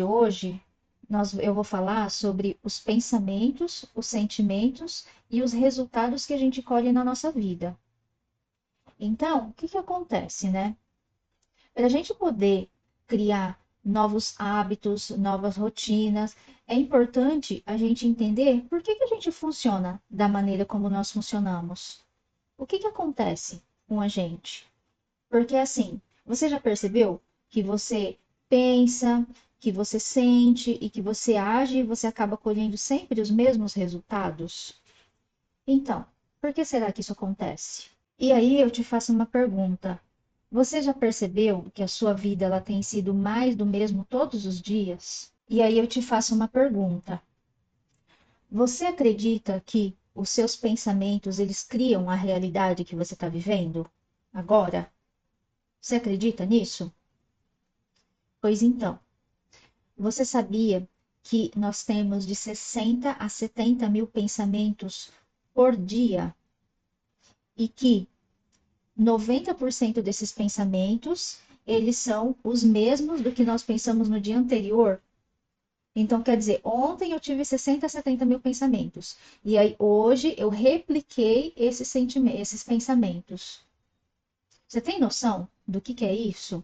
Hoje eu vou falar sobre os pensamentos, os sentimentos e os resultados que a gente colhe na nossa vida. Então, o que que acontece, né? Para a gente poder criar novos hábitos, novas rotinas, é importante a gente entender por que que a gente funciona da maneira como nós funcionamos. O que que acontece com a gente? Porque assim, você já percebeu que você pensa, que você sente e que você age e você acaba colhendo sempre os mesmos resultados? Então, por que será que isso acontece? E aí eu te faço uma pergunta. Você já percebeu que a sua vida ela tem sido mais do mesmo todos os dias? E aí eu te faço uma pergunta. Você acredita que os seus pensamentos eles criam a realidade que você está vivendo agora? Você acredita nisso? Pois então, você sabia que nós temos de 60 a 70 mil pensamentos por dia e que 90% desses pensamentos, eles são os mesmos do que nós pensamos no dia anterior? Então, quer dizer, ontem eu tive 60 a 70 mil pensamentos. E aí, hoje, eu repliquei esses sentimentos, esses pensamentos. Você tem noção do que é isso?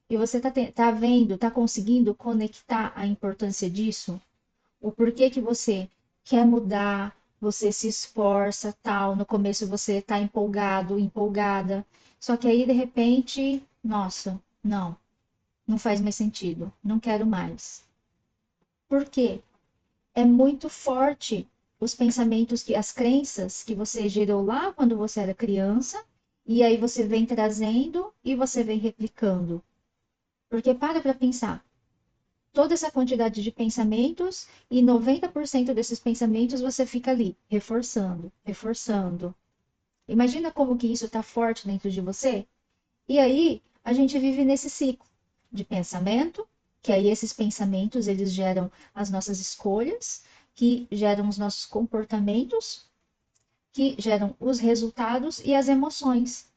E você tá vendo, tá conseguindo conectar a importância disso? O porquê que você quer mudar, você se esforça, tal. No começo você tá empolgado, empolgada. Só que aí, de repente, nossa, não faz mais sentido. Não quero mais. Por quê? É muito forte os pensamentos que as crenças que você gerou lá quando você era criança, e aí você vem trazendo e você vem replicando. Porque para pensar, toda essa quantidade de pensamentos e 90% desses pensamentos você fica ali, reforçando, reforçando. Imagina como que isso está forte dentro de você? E aí a gente vive nesse ciclo de pensamento, que aí esses pensamentos eles geram as nossas escolhas, que geram os nossos comportamentos, que geram os resultados e as emoções.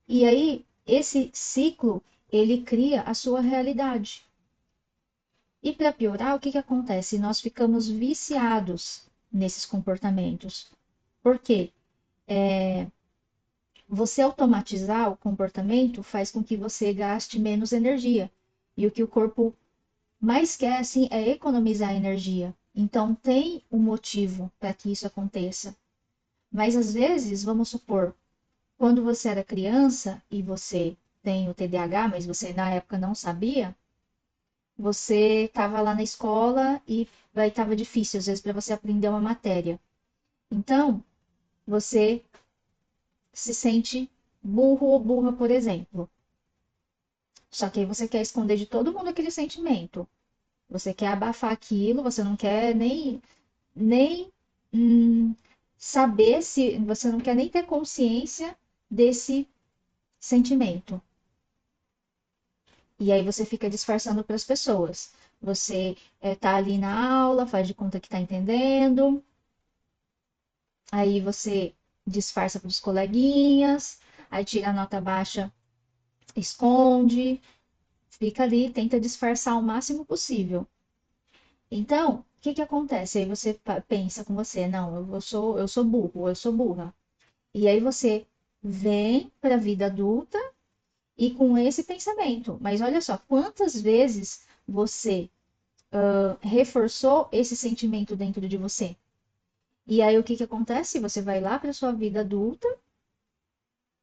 E aí esse ciclo ele cria a sua realidade. E para piorar, o que que acontece? Nós ficamos viciados nesses comportamentos. Por quê? Você automatizar o comportamento faz com que você gaste menos energia. E o que o corpo mais quer, assim, é economizar energia. Então, tem um motivo para que isso aconteça. Mas, às vezes, vamos supor, quando você era criança e você tem o TDAH, mas você na época não sabia, você estava lá na escola e estava difícil, às vezes, para você aprender uma matéria. Então, você se sente burro ou burra, por exemplo. Só que aí você quer esconder de todo mundo aquele sentimento. Você quer abafar aquilo, você não quer nem hum, saber se. Você não quer nem ter consciência desse sentimento. E aí você fica disfarçando para as pessoas. Você tá ali na aula, faz de conta que tá entendendo, aí você disfarça para os coleguinhas, aí tira a nota baixa, esconde, fica ali, tenta disfarçar o máximo possível. Então, o que que acontece? Aí você pensa com você, não, eu sou burro, eu sou burra. E aí você vem para a vida adulta e com esse pensamento. Mas olha só, quantas vezes você reforçou esse sentimento dentro de você? E aí o que que acontece? Você vai lá para sua vida adulta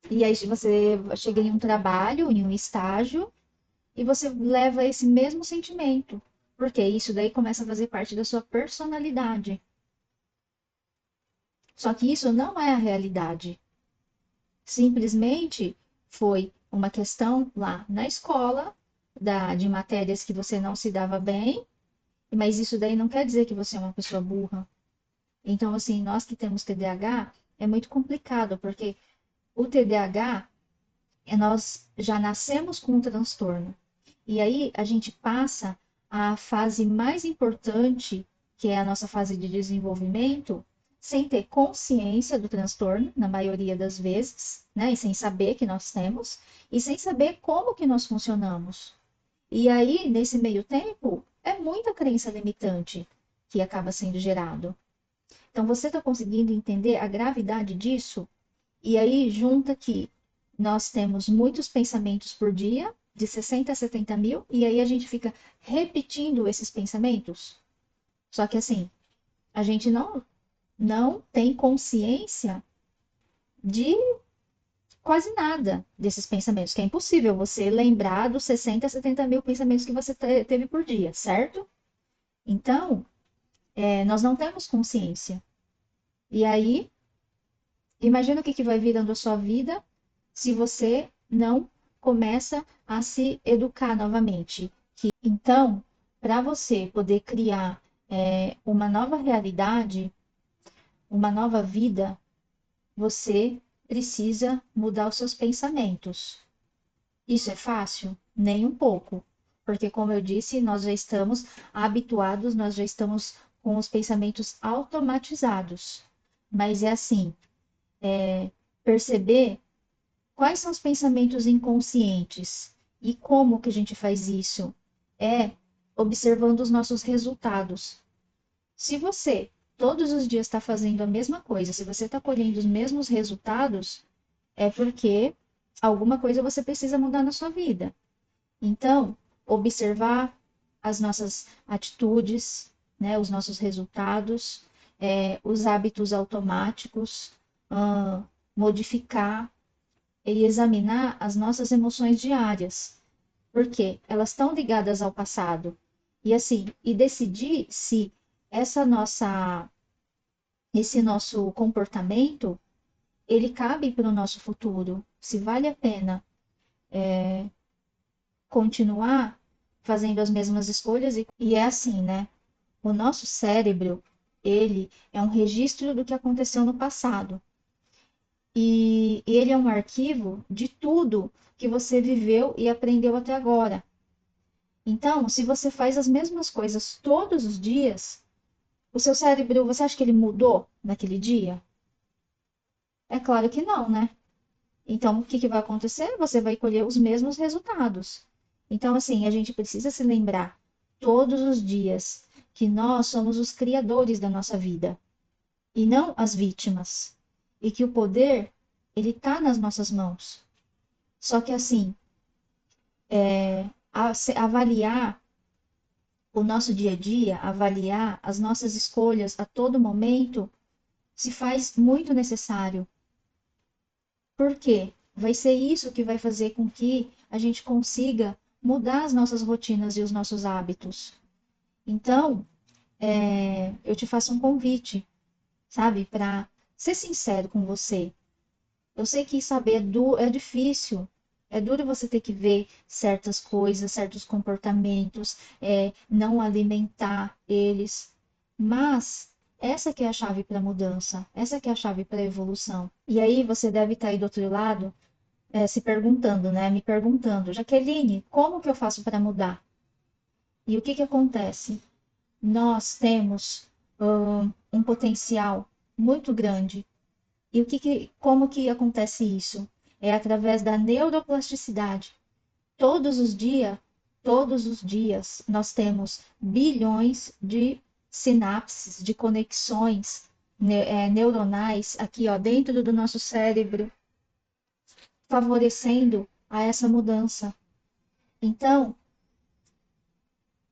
e aí você chega em um trabalho, em um estágio, e você leva esse mesmo sentimento. Porque isso daí começa a fazer parte da sua personalidade. Só que isso não é a realidade. Simplesmente foi uma questão lá na escola, de matérias que você não se dava bem, mas isso daí não quer dizer que você é uma pessoa burra. Então, assim, nós que temos TDAH, é muito complicado, porque o TDAH, nós já nascemos com um transtorno. E aí a gente passa a fase mais importante, que é a nossa fase de desenvolvimento, sem ter consciência do transtorno, na maioria das vezes, né? E sem saber que nós temos, e sem saber como que nós funcionamos. E aí, nesse meio tempo, É muita crença limitante que acaba sendo gerado. Então, você está conseguindo entender a gravidade disso? E aí, junta que nós temos muitos pensamentos por dia, de 60 a 70 mil, e aí a gente fica repetindo esses pensamentos. Só que assim, a gente não tem consciência de quase nada desses pensamentos, que é impossível você lembrar dos 60 a 70 mil pensamentos que você teve por dia, certo? Então, nós não temos consciência. E aí, imagina o que vai virando a sua vida se você não começa a se educar novamente. Então, para você poder criar uma nova realidade, uma nova vida, você precisa mudar os seus pensamentos. Isso é fácil? Nem um pouco. Porque, como eu disse, nós já estamos habituados, nós já estamos com os pensamentos automatizados. Mas é assim, perceber quais são os pensamentos inconscientes e como que a gente faz isso? É observando os nossos resultados. Se você todos os dias está fazendo a mesma coisa, se você está colhendo os mesmos resultados, é porque alguma coisa você precisa mudar na sua vida. Então, observar as nossas atitudes, né, os nossos resultados, os hábitos automáticos, modificar e examinar as nossas emoções diárias, porque elas estão ligadas ao passado. E assim, e decidir se essa nossa esse nosso comportamento ele cabe para o nosso futuro, se vale a pena continuar fazendo as mesmas escolhas e é assim, né? O nosso cérebro, ele é um registro do que aconteceu no passado. E ele é um arquivo de tudo que você viveu e aprendeu até agora. Então, se você faz as mesmas coisas todos os dias, o seu cérebro, você acha que ele mudou naquele dia? É claro que não, né? Então, o que que vai acontecer? Você vai colher os mesmos resultados. Então, assim, a gente precisa se lembrar todos os dias que nós somos os criadores da nossa vida e não as vítimas. E que o poder, ele está nas nossas mãos. Só que, assim, avaliar o nosso dia a dia, avaliar as nossas escolhas a todo momento, se faz muito necessário. Por quê? Vai ser isso que vai fazer com que a gente consiga mudar as nossas rotinas e os nossos hábitos. Então, eu te faço um convite, sabe, para ser sincero com você. Eu sei que saber é difícil. É duro você ter que ver certas coisas, certos comportamentos, não alimentar eles. Mas essa que é a chave para a mudança, essa que é a chave para a evolução. E aí você deve estar aí do outro lado, se perguntando, né? Me perguntando, Jaqueline, como que eu faço para mudar? E o que que acontece? Nós temos um potencial muito grande. E como que acontece isso? É através da neuroplasticidade. Todos os dias, nós temos bilhões de sinapses, de conexões neuronais aqui, ó, dentro do nosso cérebro, favorecendo a essa mudança. Então,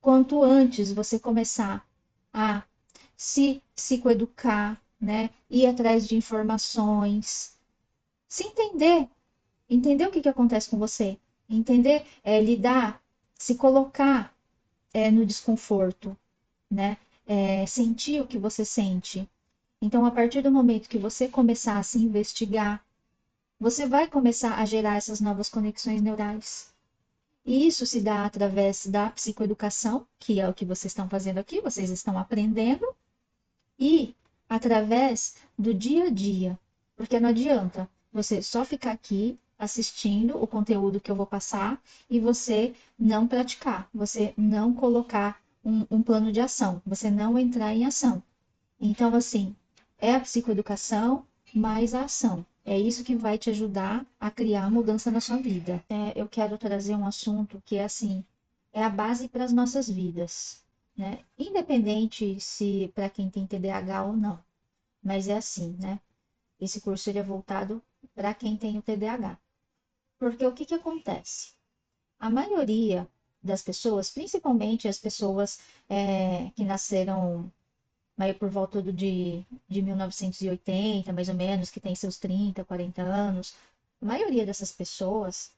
quanto antes você começar a se psicoeducar, né, ir atrás de informações, se entender o que que acontece com você, entender, lidar, se colocar no desconforto, né, sentir o que você sente. Então, a partir do momento que você começar a se investigar, você vai começar a gerar essas novas conexões neurais. E isso se dá através da psicoeducação, que é o que vocês estão fazendo aqui, vocês estão aprendendo, e através do dia a dia. Porque não adianta você só ficar aqui assistindo o conteúdo que eu vou passar e você não praticar, você não colocar um plano de ação, você não entrar em ação. Então, assim, é a psicoeducação mais a ação. É isso que vai te ajudar a criar mudança na sua vida. Eu quero trazer um assunto que é assim, é a base para as nossas vidas, né? Independente se para quem tem TDAH ou não, mas é assim, né? Esse curso ele é voltado para quem tem o TDAH. Porque o que que acontece? A maioria das pessoas, principalmente as pessoas que nasceram aí por volta de 1980, mais ou menos, que tem seus 30, 40 anos, a maioria dessas pessoas,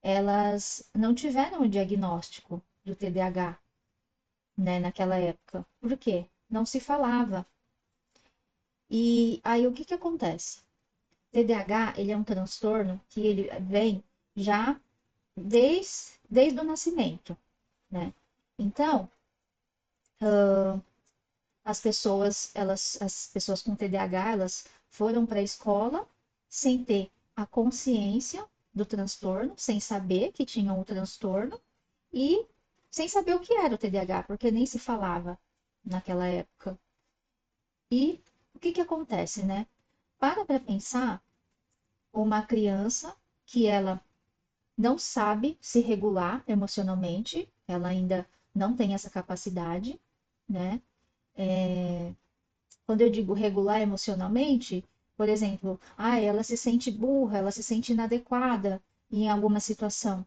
elas não tiveram o diagnóstico do TDAH, né, naquela época. Por quê? Não se falava. E aí o que que acontece? TDAH, ele é um transtorno que ele vem já desde o nascimento, né? Então, as pessoas com TDAH, elas foram para a escola sem ter a consciência do transtorno, sem saber que tinham o transtorno e sem saber o que era o TDAH, porque nem se falava naquela época. E o que que acontece, né? Para pensar, uma criança que ela não sabe se regular emocionalmente, ela ainda não tem essa capacidade, né? Quando eu digo regular emocionalmente, por exemplo, ela se sente burra, ela se sente inadequada em alguma situação.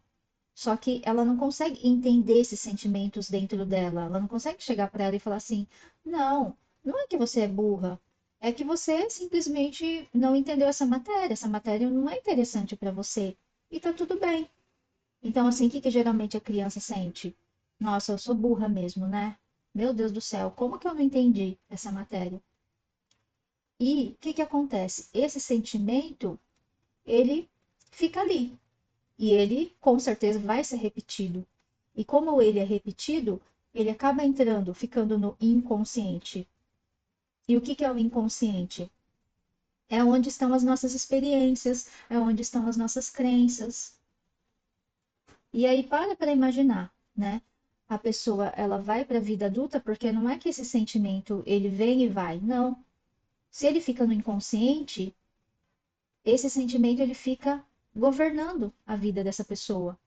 Só que ela não consegue entender esses sentimentos dentro dela. Ela não consegue chegar para ela e falar assim: não, não é que você é burra, é que você simplesmente não entendeu essa matéria não é interessante para você. E tá tudo bem. Então, assim, o que que geralmente a criança sente? Nossa, eu sou burra mesmo, né? Meu Deus do céu, como que eu não entendi essa matéria? E o que que acontece? Esse sentimento, ele fica ali. E ele, com certeza, vai ser repetido. E como ele é repetido, ele acaba entrando, ficando no inconsciente. E o que que é o inconsciente? É onde estão as nossas experiências, é onde estão as nossas crenças. E aí para imaginar, né? A pessoa, ela vai para a vida adulta porque não é que esse sentimento ele vem e vai, não. Se ele fica no inconsciente, esse sentimento ele fica governando a vida dessa pessoa.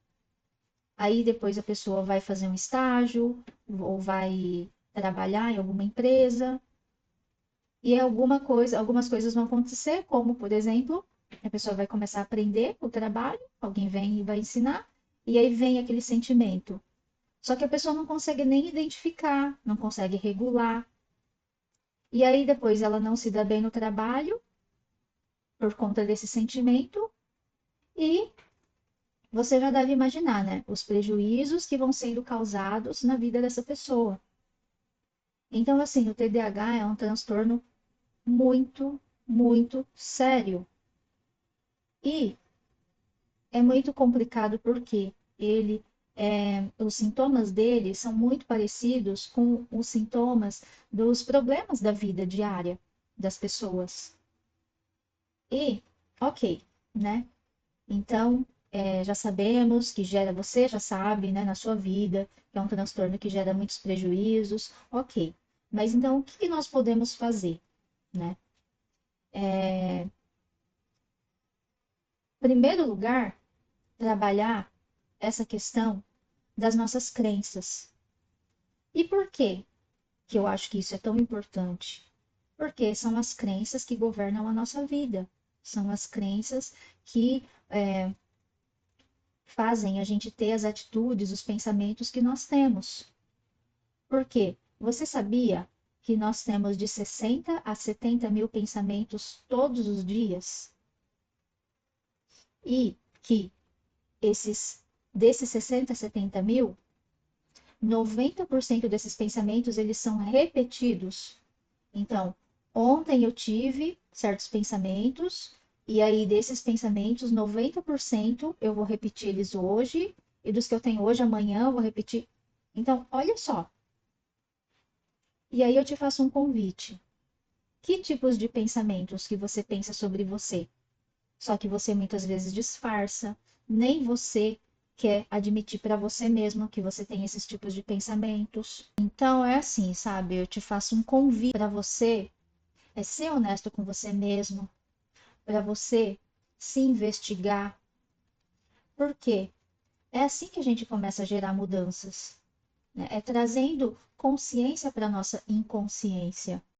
Aí depois a pessoa vai fazer um estágio ou vai trabalhar em alguma empresa e algumas coisas vão acontecer, como por exemplo, a pessoa vai começar a aprender o trabalho, alguém vem e vai ensinar, e aí vem aquele sentimento. Só que a pessoa não consegue nem identificar, não consegue regular. E aí depois ela não se dá bem no trabalho por conta desse sentimento e você já deve imaginar, né, os prejuízos que vão sendo causados na vida dessa pessoa. Então, assim, o TDAH é um transtorno muito, muito sério. E é muito complicado porque os sintomas dele são muito parecidos com os sintomas dos problemas da vida diária das pessoas. E, ok, né? Então, já sabemos que gera, você já sabe, né, na sua vida, que é um transtorno que gera muitos prejuízos, ok. Mas então, o que que nós podemos fazer, né? Em primeiro lugar, trabalhar essa questão das nossas crenças. E por quê que eu acho que isso é tão importante? Porque são as crenças que governam a nossa vida. São as crenças que fazem a gente ter as atitudes, os pensamentos que nós temos. Por quê? Você sabia que nós temos de 60 a 70 mil pensamentos todos os dias? E que desses 60 a 70 mil, 90% desses pensamentos eles são repetidos. Então, ontem eu tive certos pensamentos, e aí desses pensamentos, 90% eu vou repetir eles hoje, e dos que eu tenho hoje, amanhã eu vou repetir. Então, olha só. E aí eu te faço um convite. Que tipos de pensamentos que você pensa sobre você? Só que você muitas vezes disfarça, nem você quer admitir para você mesmo que você tem esses tipos de pensamentos. Então é assim, sabe? Eu te faço um convite para você ser honesto com você mesmo, para você se investigar. Por quê? É assim que a gente começa a gerar mudanças, né? É trazendo consciência para a nossa inconsciência.